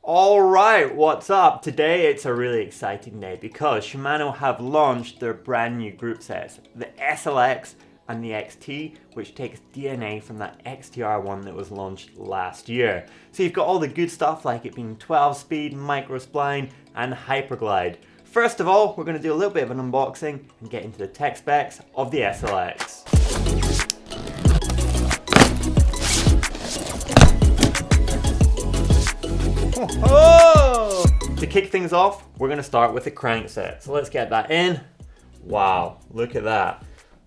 Alright, what's up? Today it's a really exciting day because Shimano have launched their brand new group sets, the SLX and the XT, which takes D.N.A from that XTR one that was launched last year. So you've got all the good stuff like it being 12 speed, micro spline and hyperglide. First of all, we're going to do a little bit of an unboxing and get into the tech specs of the SLX. Oh! To kick things off, we're going to start with the crankset. So let's get that in. Wow, look at that.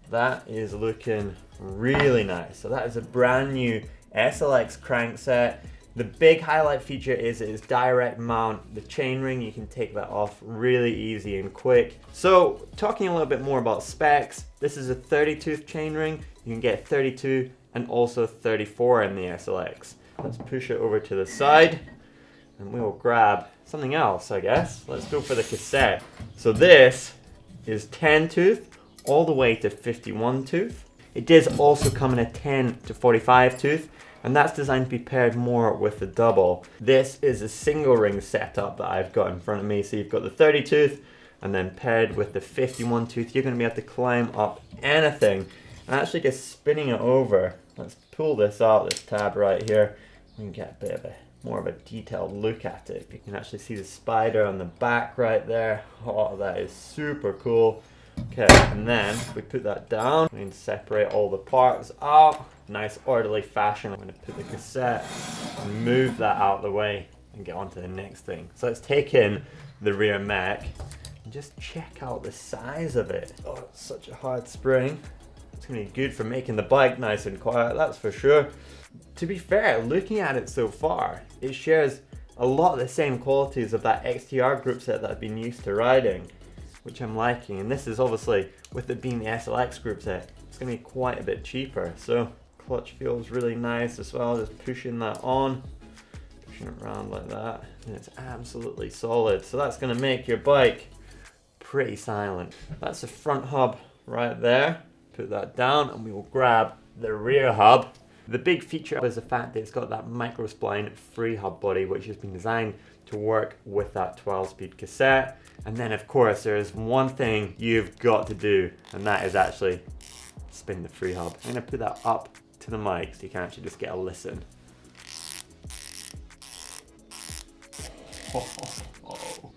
That is looking really nice. So that is a brand new SLX crankset. The big highlight feature is it is direct mount. The chainring, you can take that off really easy and quick. So talking a little bit more about specs, this is a 30-tooth chainring. You can get 32 and also 34 in the SLX. Let's push it over to the side. And we will grab something else, I guess. Let's go for the cassette. So this is 10 tooth all the way to 51 tooth. It does also come in a 10 to 45 tooth, and that's designed to be paired more with the double. This is a single ring setup that I've got in front of me. So you've got the 30 tooth, and then paired with the 51 tooth, you're gonna be able to climb up anything. And actually just spinning it over, let's pull this out, this tab right here. We can get a bit of more of a detailed look at it. You can actually see the spider on the back right there. Oh, that is super cool. Okay, and then if we put that down, we can separate all the parts out. Nice orderly fashion. I'm going to put the cassette and move that out of the way and get on to the next thing. So let's take in the rear Mack and just check out the size of it. Oh, it's such a hard spring. It's going to be good for making the bike nice and quiet, that's for sure. To be fair, looking at it so far, it shares a lot of the same qualities of that XTR group set that I've been used to riding, which I'm liking. And this is obviously, with it being the SLX group set, it's going to be quite a bit cheaper. So clutch feels really nice as well, just pushing that on, pushing it around like that, and it's absolutely solid. So that's going to make your bike pretty silent. That's the front hub right there. Put that down and we will grab the rear hub. The big feature is the fact that it's got that micro spline free hub body, which has been designed to work with that 12-speed cassette. And then of course there is one thing you've got to do, and that is actually spin the free hub. I'm going to put that up to the mic so you can actually just get a listen.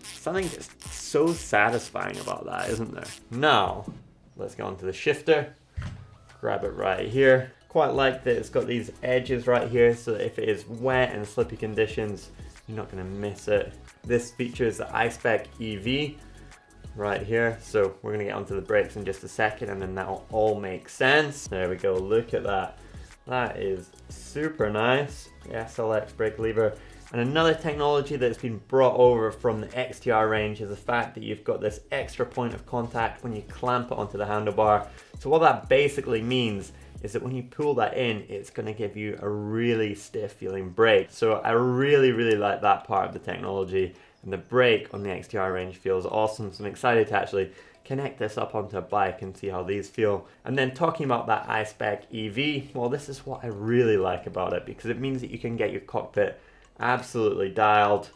Something just so satisfying about that, isn't there? Now, let's go on to the shifter. Grab it right here. Quite like that it's got these edges right here, so that if it is wet and slippy conditions, you're not going to miss it. This features the iSpec EV right here, so we're going to get onto the brakes in just a second and then that'll all make sense. There we go, look at that. That is super nice. The SLX brake lever. And another technology that's been brought over from the XTR range is the fact that you've got this extra point of contact when you clamp it onto the handlebar. So what that basically means is that when you pull that in, it's going to give you a really stiff feeling brake. So I really like that part of the technology, and the brake on the XTR range feels awesome. So I'm excited to actually connect this up onto a bike and see how these feel. And then talking about that iSpec EV, well, this is what I really like about it, because it means that you can get your cockpit absolutely dialed.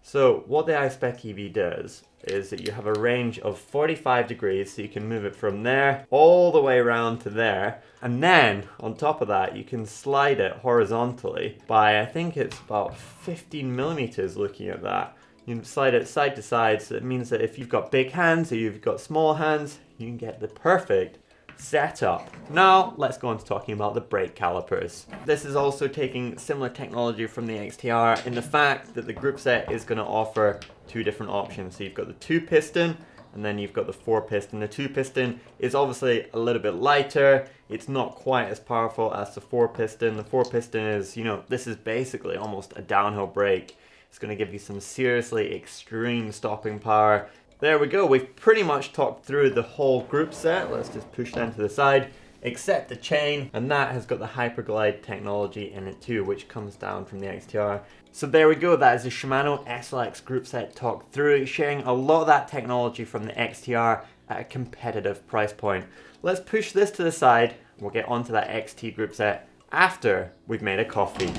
So what the iSpec EV does is that you have a range of 45 degrees, so you can move it from there all the way around to there, and then on top of that you can slide it horizontally by, I think it's about 15 millimeters looking at that. You can slide it side to side, so it means that if you've got big hands or you've got small hands, you can get the perfect setup. Now let's go on to talking about the brake calipers. This is also taking similar technology from the XTR in the fact that the group set is going to offer two different options. So you've got the 2-piston and then you've got the 4-piston. The 2-piston is obviously a little bit lighter. It's not quite as powerful as the 4-piston. The 4-piston is, you know, this is basically almost a downhill brake. It's going to give you some seriously extreme stopping power. There we go, we've pretty much talked through the whole group set. Let's just push them to the side, except the chain, and that has got the hyperglide technology in it too, which comes down from the XTR. So there we go, that is the Shimano SLX group set talked through, sharing a lot of that technology from the XTR at a competitive price point. Let's push this to the side, we'll get onto that XT group set after we've made a coffee.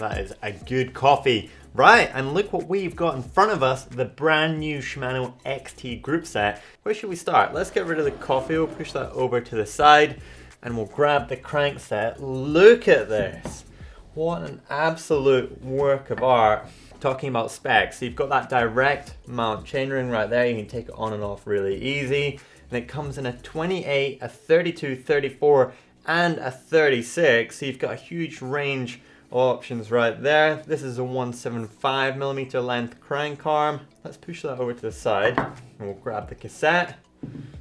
that is a good coffee. Right, and look what we've got in front of us, the brand new Shimano XT group set. Where should we start? Let's get rid of the coffee, we'll push that over to the side, and we'll grab the crank set. Look at this. What an absolute work of art. Talking about specs, so you've got that direct mount chainring right there, you can take it on and off really easy. And it comes in a 28, a 32, 34, and a 36, so you've got a huge range of options right there. This is a 175mm length crank arm. Let's push that over to the side, and we'll grab the cassette.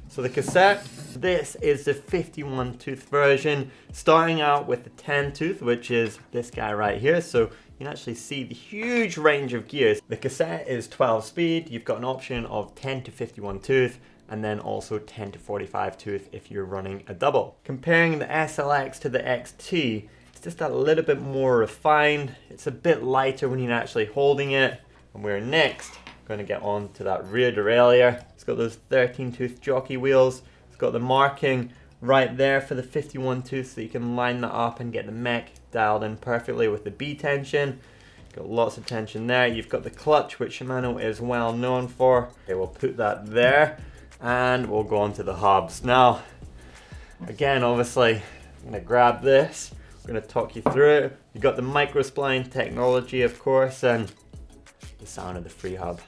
So the cassette, this is the 51 tooth version, starting out with the 10 tooth, which is this guy right here. So you can actually see the huge range of gears. The cassette is 12 speed. You've got an option of 10 to 51 tooth, and then also 10 to 45 tooth if you're running a double. Comparing the SLX to the XT, it's just a little bit more refined. It's a bit lighter when you're actually holding it. And we're next going to get on to that rear derailleur. It's got those 13 tooth jockey wheels. It's got the marking right there for the 51 tooth, so you can line that up and get the mech dialed in perfectly with the B tension. Got lots of tension there. You've got the clutch, which Shimano is well known for. Okay, we'll put that there, and we'll go on to the hubs. Now, again, obviously, I'm going to grab this. I'm going to talk you through it. You've got the micro spline technology, of course, and the sound of the free hub.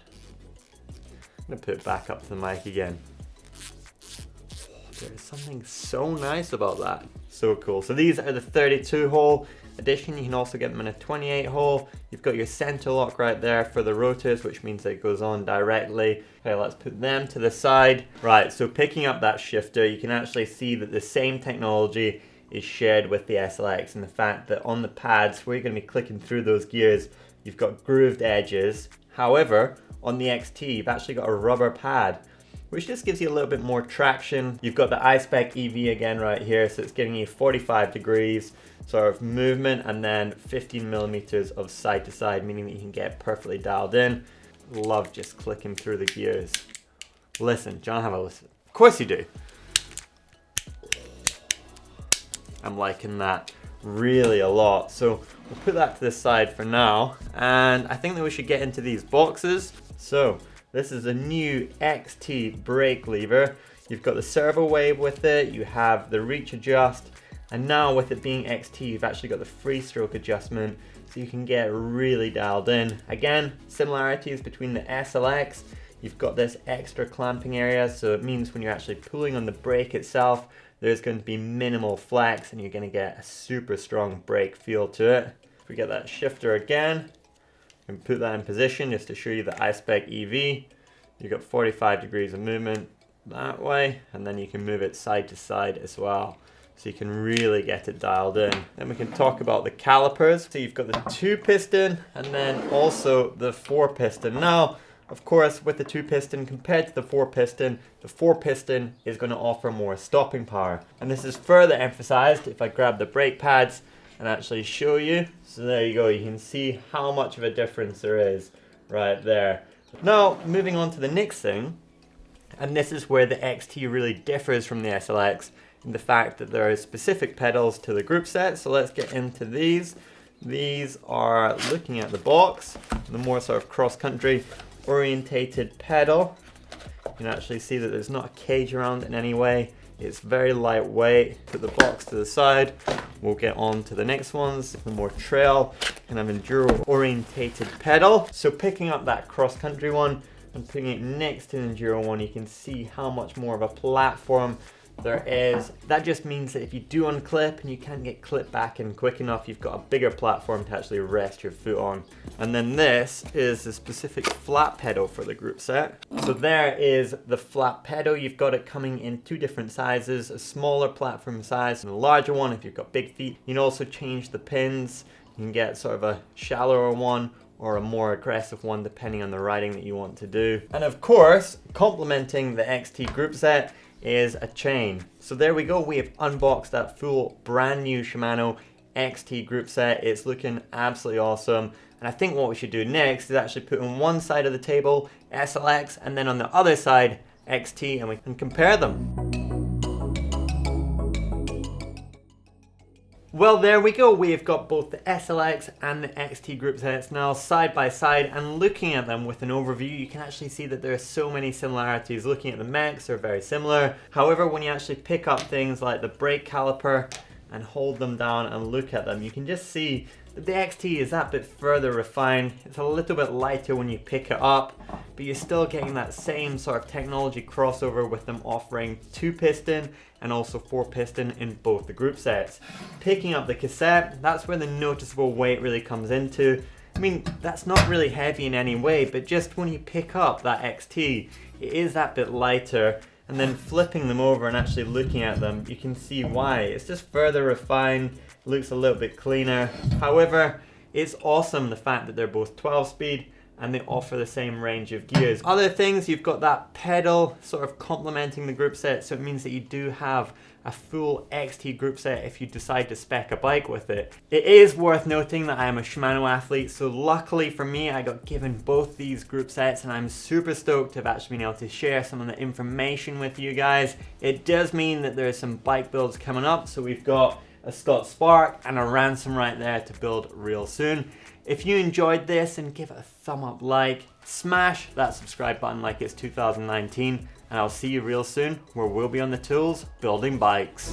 I'm going to put it back up to the mic again. There is something so nice about that. So cool. So these are the 32 hole edition. You can also get them in a 28 hole. You've got your center lock right there for the rotors, which means it goes on directly. Okay, let's put them to the side. Right, so picking up that shifter, you can actually see that the same technology is shared with the SLX, and the fact that on the pads where you're going to be clicking through those gears, you've got grooved edges. However, on the XT, you've actually got a rubber pad, which just gives you a little bit more traction. You've got the iSpec EV again right here, so it's giving you 45 degrees sort of movement, and then 15mm of side to side, meaning that you can get perfectly dialed in. Love just clicking through the gears. Listen, John, have a listen. Of course you do. I'm liking that really a lot. So we'll put that to the side for now, and I think that we should get into these boxes. So this is a new XT brake lever. You've got the servo wave with it, you have the reach adjust, and now with it being XT, you've actually got the free stroke adjustment, so you can get really dialed in. Again, similarities between the SLX. You've got this extra clamping area, so it means when you're actually pulling on the brake itself, there's going to be minimal flex, and you're going to get a super strong brake feel to it. If we get that shifter again, and put that in position just to show you the iSpec EV. You've got 45 degrees of movement that way, and then you can move it side to side as well, so you can really get it dialed in. Then we can talk about the calipers. So you've got the 2-piston and then also the 4-piston. Now, of course, with the 2-piston compared to the 4-piston, the 4-piston is going to offer more stopping power, and this is further emphasized if I grab the brake pads and actually show you. So there you go, you can see how much of a difference there is right there. Now, moving on to the next thing, and this is where the XT really differs from the SLX, in the fact that there are specific pedals to the group set. So let's get into these. These are, looking at the box, the more sort of cross-country orientated pedal. You can actually see that there's not a cage around in any way. It's very lightweight. Put the box to the side. We'll get on to the next ones, the more trail kind of enduro orientated pedal. So picking up that cross-country one and putting it next to the enduro one, you can see how much more of a platform there is. That just means that if you do unclip and you can't get clipped back in quick enough, you've got a bigger platform to actually rest your foot on. And then this is the specific flat pedal for the group set. So there is the flat pedal. You've got it coming in 2 different sizes, a smaller platform size and a larger one if you've got big feet. You can also change the pins. You can get sort of a shallower one or a more aggressive one depending on the riding that you want to do. And of course, complementing the XT group set is a chain. So there we go, we have unboxed that full brand new Shimano XT group set. It's looking absolutely awesome, and I think what we should do next is actually put on one side of the table SLX and then on the other side XT, and we can compare them. Well, there we go. We've got both the SLX and the XT group sets now side by side, and looking at them with an overview, you can actually see that there are so many similarities. Looking at the Macks, they're very similar. However, when you actually pick up things like the brake caliper and hold them down and look at them, you can just see that the XT is that bit further refined. It's a little bit lighter when you pick it up, but you're still getting that same sort of technology crossover with them offering 2-piston and also 4-piston in both the group sets. Picking up the Cassette, that's where the noticeable weight really comes into. I mean, that's not really heavy in any way, but just when you pick up that XT, it is that bit lighter. And then flipping them over and actually looking at them, you can see why. It's just further refined, looks a little bit cleaner. However, it's awesome the fact that they're both 12-speed and they offer the same range of gears. Other things, you've got that pedal sort of complementing the group set, so it means that you do have a full XT group set if you decide to spec a bike with it. It is worth noting that I am a Shimano athlete, so luckily for me I got given both these group sets and I'm super stoked to have actually been able to share some of the information with you guys. It does mean that there are some bike builds coming up, so we've got a Scott Spark and a Ransom right there to build real soon. If you enjoyed this, and give it a thumb up like, smash that subscribe button like it's 2019, and I'll see you real soon where we'll be on the tools building bikes.